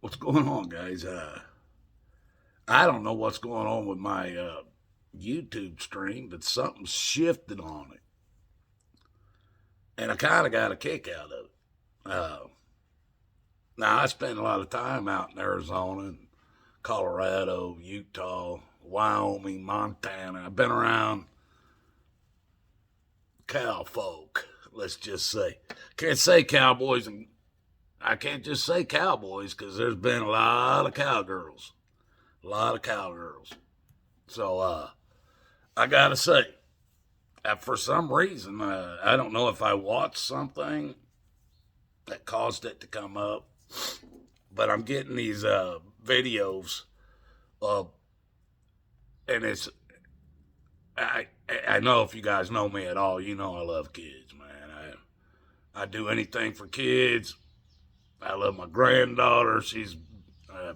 What's going on, guys? I don't know what's going on with my YouTube stream, but something shifted on it, and I kind of got a kick out of it. Now I spend a lot of time out in Arizona, and Colorado, Utah, Wyoming, Montana. I've been around cow folk. Let's just say, can't say cowboys, and I can't just say cowboys because there's been a lot of cowgirls, a lot of cowgirls. So I gotta say, for some reason, I don't know if I watched something that caused it to come up, but I'm getting these videos, uh, and it's I know if you guys know me at all, you know I love kids, man. I do anything for kids. I love my granddaughter. Uh,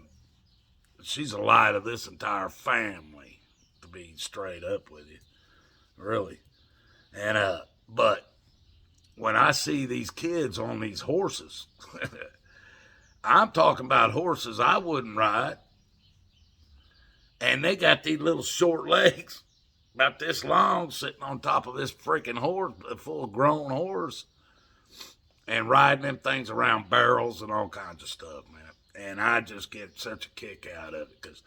she's a light of this entire family. To be straight up with you, really. And but when I see these kids on these horses, I'm talking about horses I wouldn't ride, and they got these little short legs, about this long, sitting on top of this freaking horse, a full grown horse, and riding them things around barrels and all kinds of stuff, man. And I just get such a kick out of it because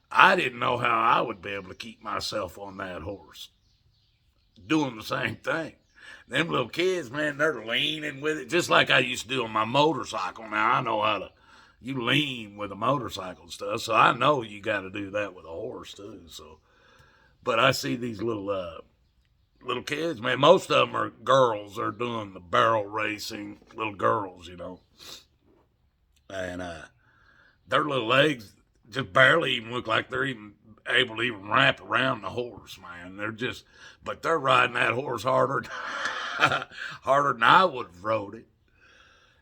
I didn't know how I would be able to keep myself on that horse doing the same thing. Them little kids, man, they're leaning with it just like I used to do on my motorcycle. Now I know how to you lean with a motorcycle and stuff, so I know you got to do that with a horse too. So, but I see these little kids, man. Most of them are girls. They're doing the barrel racing, little girls, and their little legs just barely even look like they're even able to even wrap around the horse, man. But they're riding that horse harder, harder than I would have rode it.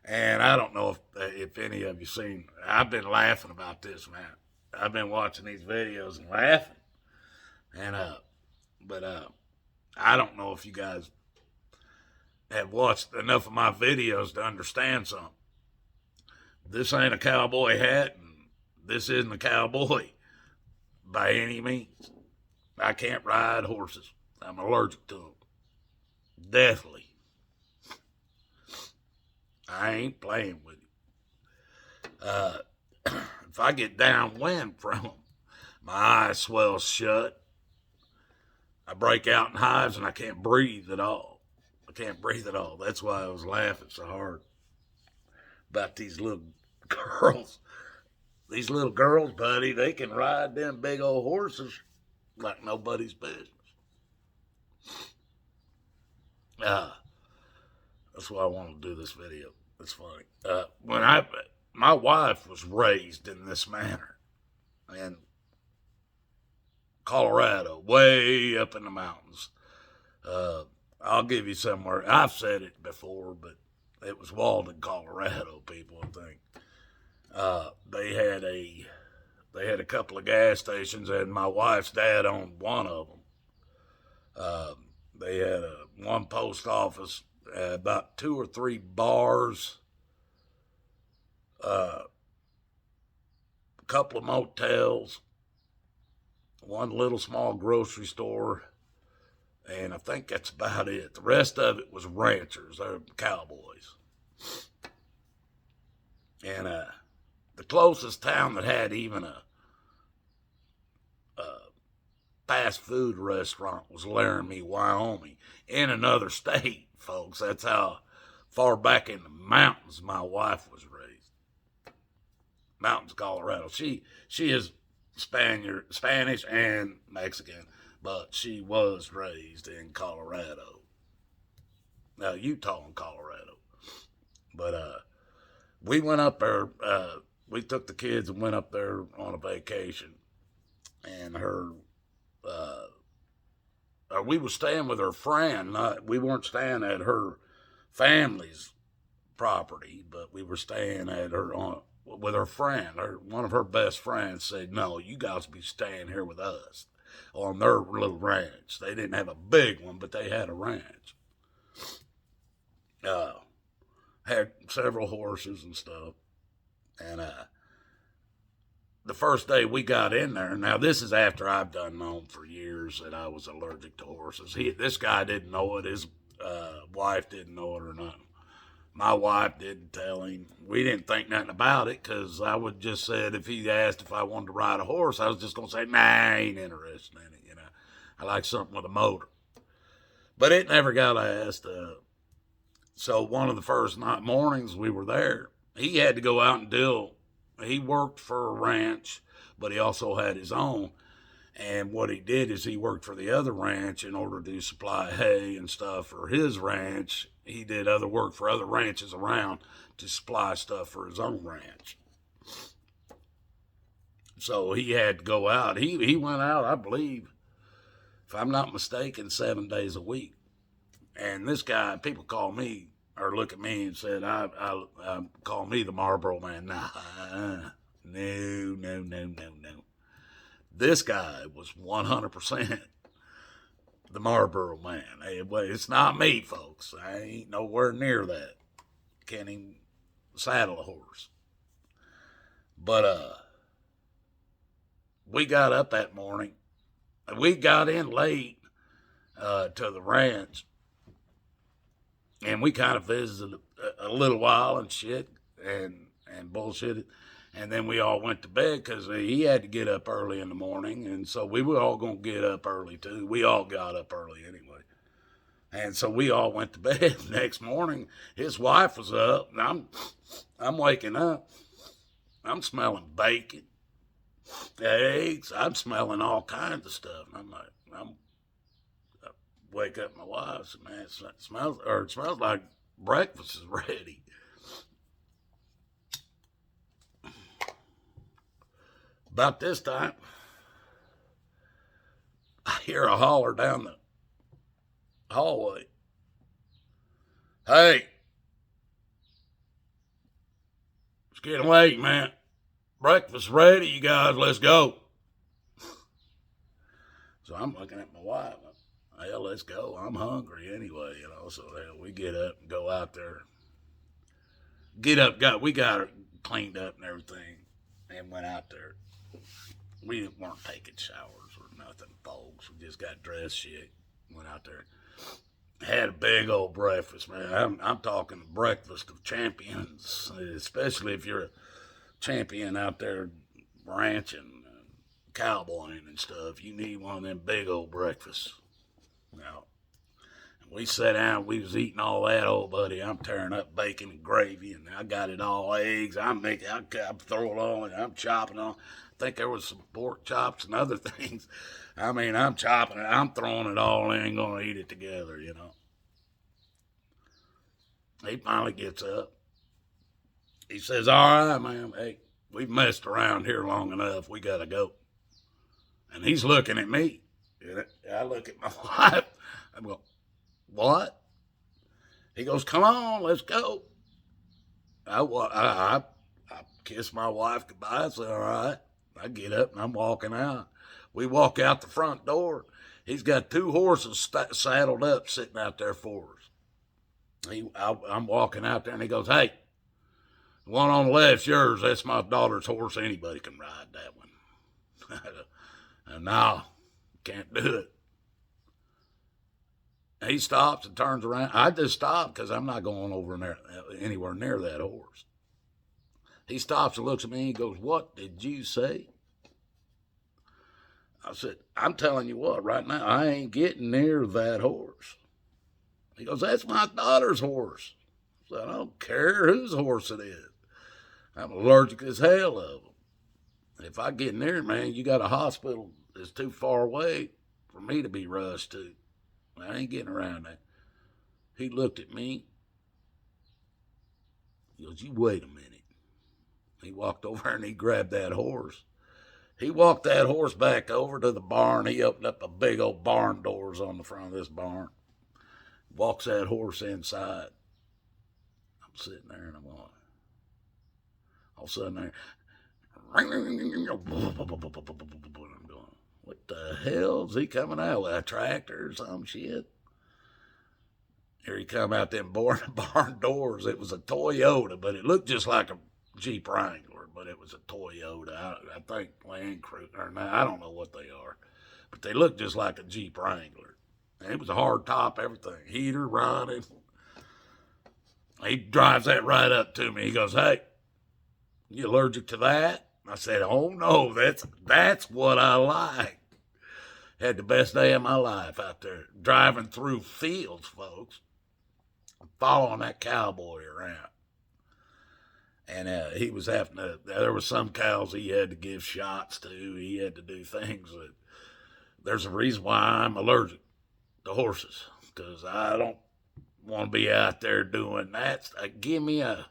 And I don't know if any of you seen. I've been laughing about this, man. I've been watching these videos and laughing, and but I don't know if you guys have watched enough of my videos to understand something. This ain't a cowboy hat, and this isn't a cowboy by any means. I can't ride horses. I'm allergic to them. Deathly. I ain't playing with it. If I get downwind from them, my eyes swell shut. I break out in hives and I can't breathe at all. I can't breathe at all. That's why I was laughing so hard about these little girls. These little girls, buddy, they can ride them big old horses like nobody's business. Uh, that's why I want to do this video. It's funny. My wife was raised in this manner in Colorado, way up in the mountains. Uh, I'll give you somewhere. I've said it before, but it was Walden, Colorado. People, I think they had a couple of gas stations, and my wife's dad owned one of them. They had one post office, about two or three bars, a couple of motels, one little small grocery store, and I think that's about it. The rest of it was ranchers, they're cowboys. And the closest town that had even a fast food restaurant was Laramie, Wyoming, in another state, folks. That's how far back in the mountains my wife was raised. Mountains, Colorado. She is Spanish and Mexican, but she was raised in Colorado. Utah and Colorado. But we went up there. We took the kids and went up there on a vacation, and uh, we were staying with her friend. We weren't staying at her family's property, but we were staying at her with her friend. One of her best friends said, "No, you guys be staying here with us on their little ranch." They didn't have a big one, but they had a ranch. Uh, had several horses and stuff, and the first day we got in there, now this is after I've done known for years that I was allergic to horses. This guy didn't know it. His wife didn't know it or nothing. My wife didn't tell him. We didn't think nothing about it because I would just said if he asked if I wanted to ride a horse, I was just going to say, nah, I ain't interested in it. I like something with a motor. But it never got asked. So one of the first mornings we were there, he had to go out and deal. He worked for a ranch, but he also had his own. And what he did is he worked for the other ranch in order to supply hay and stuff for his ranch. He did other work for other ranches around to supply stuff for his own ranch. So he had to go out. He went out, I believe, if I'm not mistaken, 7 days a week. And this guy, people call me or look at me and said, I call me the Marlboro Man. Nah, no. This guy was 100% the Marlboro Man. It's not me, folks. I ain't nowhere near that. Can't even saddle a horse. But we got up that morning. We got in late to the ranch. And we kind of visited a little while and shit and bullshitted. And then we all went to bed because he had to get up early in the morning. And so we were all going to get up early too. We all got up early anyway. And so we all went to bed. Next morning, his wife was up. And I'm waking up. I'm smelling bacon, eggs. I'm smelling all kinds of stuff. And I'm like, I wake up my wife and say, man, it smells like breakfast is ready. About this time, I hear a holler down the hallway. Hey, it's getting late, man. Breakfast ready, you guys, let's go. So I'm looking at my wife. Hell, let's go. I'm hungry anyway, So hell, we get up and go out there. We got her cleaned up and everything, and went out there. We weren't taking showers or nothing, folks. We just got dressed shit. Went out there. Had a big old breakfast, man. I'm talking breakfast of champions, especially if you're a champion out there ranching, cowboying and stuff. You need one of them big old breakfasts. Now, we sat down, we was eating all that, old buddy. I'm tearing up bacon and gravy, and I got it all eggs. I throw it on, and I'm chopping on. I think there was some pork chops and other things. I mean, I'm chopping it. I'm throwing it all in, going to eat it together, He finally gets up. He says, all right, man, hey, we've messed around here long enough. We got to go. And he's looking at me. I look at my wife. I go, what? He goes, come on, let's go. I kiss my wife goodbye. I say, all right. I get up and I'm walking out. We walk out the front door. He's got two horses saddled up sitting out there for us. I'm walking out there and he goes, hey, the one on the left's yours. That's my daughter's horse. Anybody can ride that one. And now, can't do it. He stops and turns around. I just stopped because I'm not going over there anywhere near that horse. He stops and looks at me and he goes, what did you say? I said, I'm telling you what, right now, I ain't getting near that horse. He goes, that's my daughter's horse. I said, I don't care whose horse it is. I'm allergic as hell of them. If I get near it, man, you got a hospital that's too far away for me to be rushed to. I ain't getting around that. He looked at me. He goes, you wait a minute. He walked over and he grabbed that horse. He walked that horse back over to the barn. He opened up a big old barn doors on the front of this barn. Walks that horse inside. I'm sitting there and I'm going, all of a sudden there, I'm going, what the hell is he coming out with? A tractor or some shit? Here he come out them barn doors. It was a Toyota, but it looked just like a Jeep Wrangler. Wrangler, but it was a Toyota. I think Land Cruiser. I don't know what they are, but they look just like a Jeep Wrangler. And it was a hard top, everything, heater running. He drives that right up to me. He goes, "Hey, you allergic to that?" I said, "Oh no, that's what I like." Had the best day of my life out there driving through fields, folks, following that cowboy around. And he was having to, there were some cows he had to give shots to. He had to do things that, there's a reason why I'm allergic to horses, because I don't want to be out there doing that. Give me a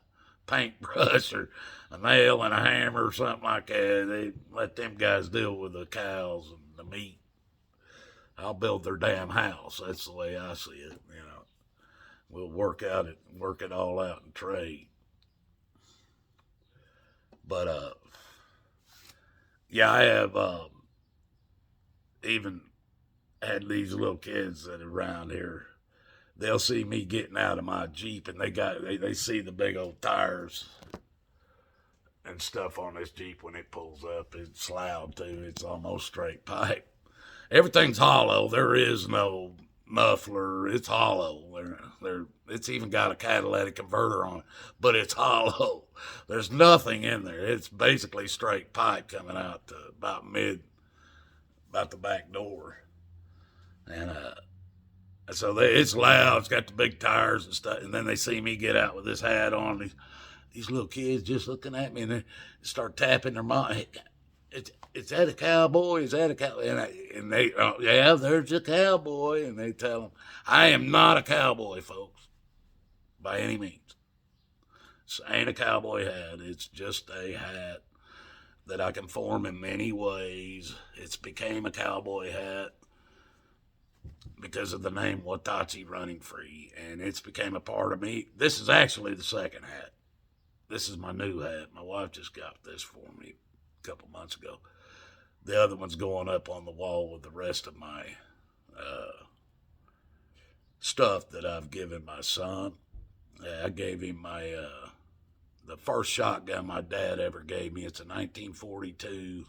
paintbrush or a nail and a hammer or something like that. They let them guys deal with the cows and the meat. I'll build their damn house. That's the way I see it. We'll work it all out in trade. But yeah, I have even had these little kids that are around here. They'll see me getting out of my Jeep, and they see the big old tires and stuff on this Jeep when it pulls up. It's loud too. It's almost straight pipe. Everything's hollow. There is no muffler. It's hollow. It's even got a catalytic converter on it, but it's hollow. There's nothing in there. It's basically straight pipe coming out to about the back door. And so it's loud. It's got the big tires and stuff. And then they see me get out with this hat on. These little kids just looking at me, and they start tapping their mom. "Hey, is that a cowboy? Is that a cowboy?" And they, "Oh, yeah, there's a cowboy." And they tell them, I am not a cowboy, folks, by any means. This ain't a cowboy hat. It's just a hat that I can form in many ways. It's became a cowboy hat because of the name Watachi Running Free, and it's became a part of me. This is actually the second hat. This is my new hat. My wife just got this for me a couple months ago. The other one's going up on the wall with the rest of my stuff that I've given my son. I gave him the first shotgun my dad ever gave me. It's a 1942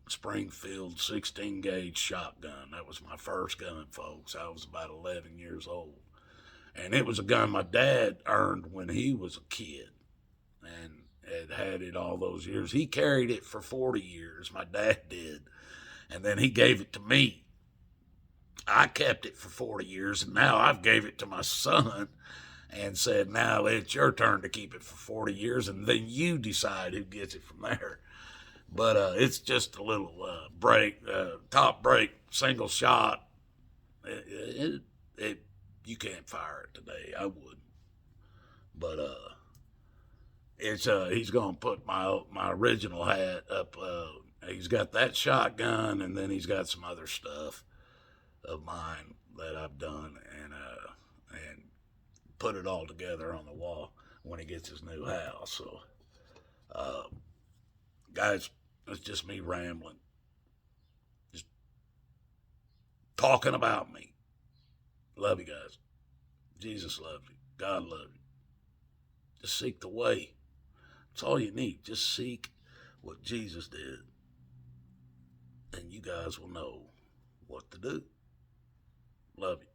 Springfield 16 gauge shotgun. That was my first gun, folks. I was about 11 years old. And it was a gun my dad earned when he was a kid and had it all those years. He carried it for 40 years, my dad did. And then he gave it to me. I kept it for 40 years, and now I've gave it to my son and said, now it's your turn to keep it for 40 years, and then you decide who gets it from there. But it's just a little top break, single shot. You can't fire it today. I wouldn't. But he's going to put my original hat up. He's got that shotgun, and then he's got some other stuff of mine that I've done, and put it all together on the wall when he gets his new house. So, guys, it's just me rambling, just talking about me. Love you guys. Jesus loves you. God loves you. Just seek the way. That's all you need. Just seek what Jesus did, and you guys will know what to do. Love you.